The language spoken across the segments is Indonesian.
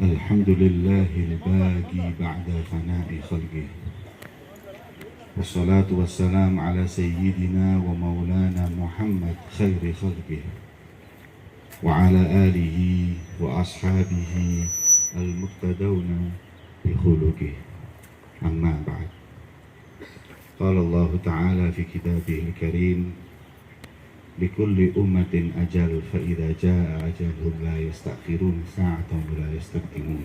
الحمد لله الباقي بعد فناء خلقه، والصلاة والسلام على سيدنا ومولانا محمد خير خلقه، وعلى آله وأصحابه المقتدون بخلقه. أما بعد، قال الله تعالى في كتابه الكريم: لكل أمة أجل فإذا جاء أجلهم لا يستأخرون ساعة ولا يستقدمون.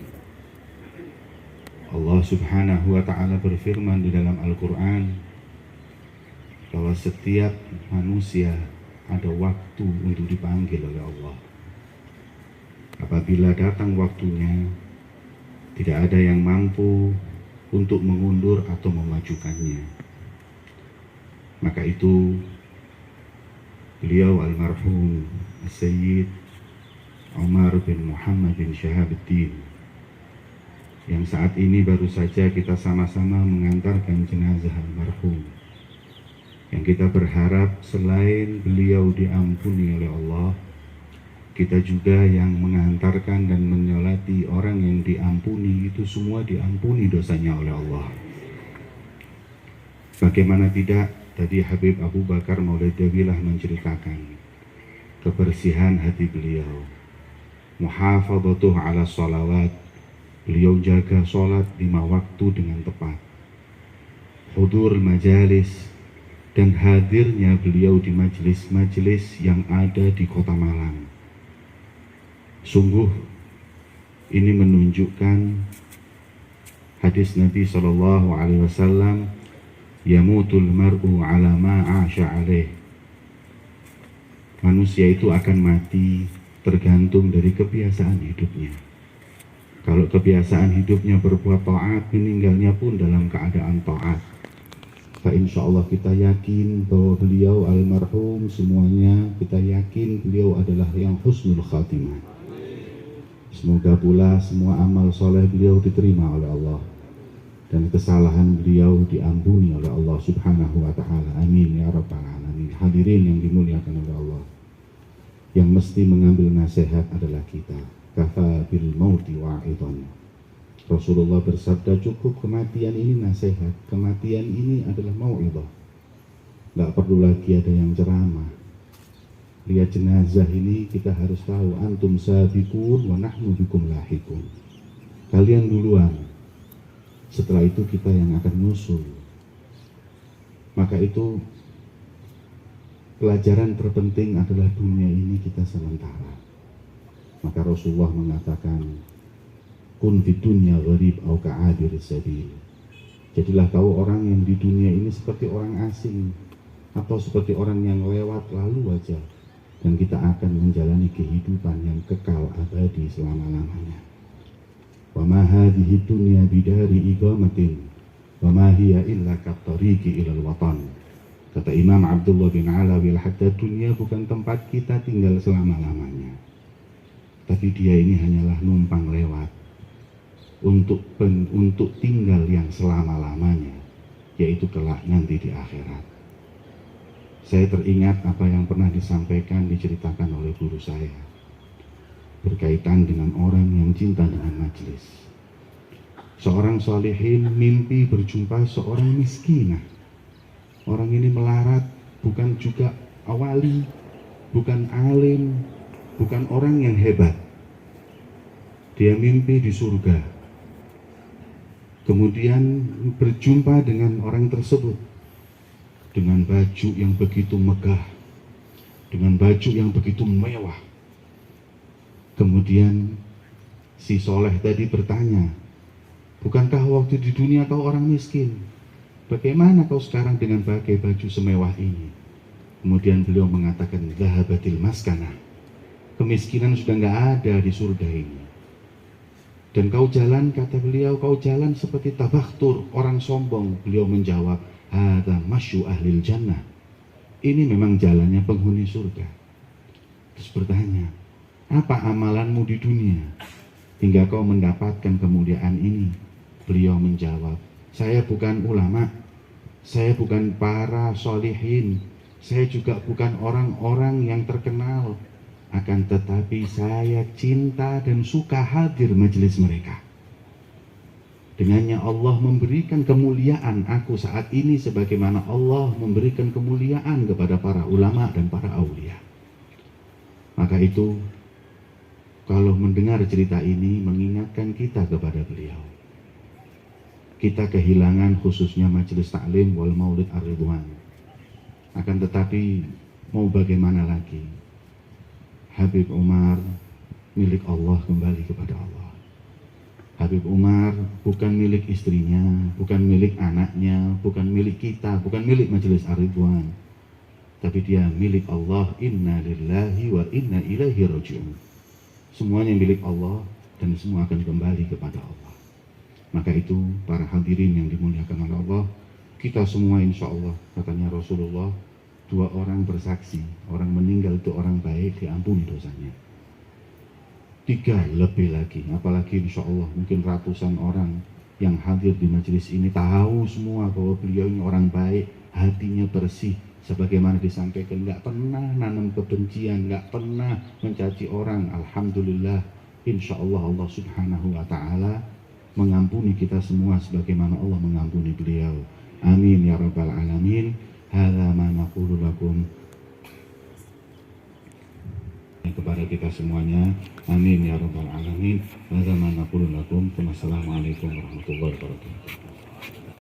Allah Subhanahu wa Ta'ala berfirman di dalam Al-Quran bahwa setiap manusia ada waktu untuk dipanggil oleh Allah. Apabila datang waktunya, tidak ada yang mampu untuk mengundur atau memajukannya. Maka itu beliau almarhum Sayyid Umar bin Muhammad bin Syahabuddin, yang saat ini baru saja kita sama-sama mengantarkan jenazah almarhum, yang kita berharap selain beliau diampuni oleh Allah, kita juga yang mengantarkan dan menyolati orang yang diampuni itu semua diampuni dosanya oleh Allah. Bagaimana tidak, tadi Habib Abu Bakar Mauladawilah menceritakan kebersihan hati beliau, muhafadzatuh ala sholawat, beliau jaga sholat 5 waktu dengan tepat, hudur majalis, dan hadirnya beliau di majelis-majelis yang ada di kota Malang. Sungguh ini menunjukkan hadis Nabi SAW, yamutul mar'u ala ma'asha alaih. Manusia itu akan mati tergantung dari kebiasaan hidupnya. Kalau kebiasaan hidupnya berbuat taat, meninggalnya pun dalam keadaan taat. Insya Allah kita yakin bahwa beliau almarhum semuanya, kita yakin beliau adalah yang husnul khatimah. Semoga pula semua amal soleh beliau diterima oleh Allah dan kesalahan beliau diampuni oleh Allah Subhanahu wa Ta'ala. Amin ya rabbal alamin. Hadirin yang dimuliakan oleh Allah, yang mesti mengambil nasihat adalah kita. Kafa bil mauti wa'idhan. Rasulullah bersabda, cukup kematian ini nasihat, kematian ini adalah mau'idhah. Gak perlu lagi ada yang ceramah. Lihat jenazah ini, kita harus tahu, antum sabiqun wa nahnu bikum lahikun. Kalian duluan, setelah itu kita yang akan nyusul. Maka itu pelajaran terpenting adalah dunia ini kita sementara. Maka Rasulullah mengatakan, kun fid dunya gharib au ka'abir sabil. Jadilah kau orang yang di dunia ini seperti orang asing atau seperti orang yang lewat lalu aja, dan kita akan menjalani kehidupan yang kekal abadi selama-lamanya. Wa ma hadhihi dunya bidari iqamatin wa ma hiya illa kattariqi ilal watan. Kata Imam Abdullah bin Alawi al-Haddad, dunia bukan tempat kita tinggal selama-lamanya, tapi dia ini hanyalah numpang lewat untuk tinggal yang selama-lamanya, yaitu kelak nanti di akhirat. Saya teringat apa yang pernah disampaikan, diceritakan oleh guru saya berkaitan dengan orang yang cinta dengan majelis. Seorang solehin mimpi berjumpa seorang miskinah. Orang ini melarat, bukan juga awali, bukan alim, bukan orang yang hebat. Dia mimpi di surga. Kemudian berjumpa dengan orang tersebut dengan baju yang begitu megah, dengan baju yang begitu mewah. Kemudian si soleh tadi bertanya, bukankah waktu di dunia kau orang miskin? Bagaimana kau sekarang dengan pakai baju semewah ini? Kemudian beliau mengatakan, zahabatil maskanah. Kemiskinan sudah nggak ada di surga ini. Dan kau jalan, kata beliau, kau jalan seperti tabakhtur, orang sombong. Beliau menjawab, hadza masyu ahlil jannah. Ini memang jalannya penghuni surga. Terus bertanya, apa amalanmu di dunia hingga kau mendapatkan kemuliaan ini? Beliau menjawab, saya bukan ulama, saya bukan para sholihin, saya juga bukan orang-orang yang terkenal. Akan tetapi saya cinta dan suka hadir majelis mereka. Dengannya Allah memberikan kemuliaan aku saat ini sebagaimana Allah memberikan kemuliaan kepada para ulama dan para aulia. Maka itu, kalau mendengar cerita ini mengingatkan kita kepada beliau. Kita kehilangan khususnya majelis taklim wal maulid ar-ridwan. Akan tetapi mau bagaimana lagi? Habib Umar milik Allah kembali kepada Allah. Habib Umar bukan milik istrinya, bukan milik anaknya, bukan milik kita, bukan milik majelis ar-ridwan. Tapi dia milik Allah. Inna lillahi wa inna ilaihi raji'un. Semuanya milik Allah dan semua akan kembali kepada Allah. Maka itu para hadirin yang dimuliakan oleh Allah, kita semua insya Allah, katanya Rasulullah, 2 orang bersaksi, orang meninggal itu orang baik diampuni dosanya. 3 lebih lagi, apalagi insya Allah mungkin ratusan orang yang hadir di majelis ini tahu semua bahwa beliau ini orang baik, hatinya bersih, sebagaimana disampaikan, nggak pernah nanam kebencian, nggak pernah mencaci orang. Alhamdulillah, insya Allah Allah subhanahu wa ta'ala mengampuni kita semua sebagaimana Allah mengampuni beliau. Amin ya rabbal alamin. Hadza ma naqulu lakum. Kepada kita semuanya, amin ya rabbal alamin. Hadza ma naqulu lakum. Wassalamualaikum warahmatullahi wabarakatuh.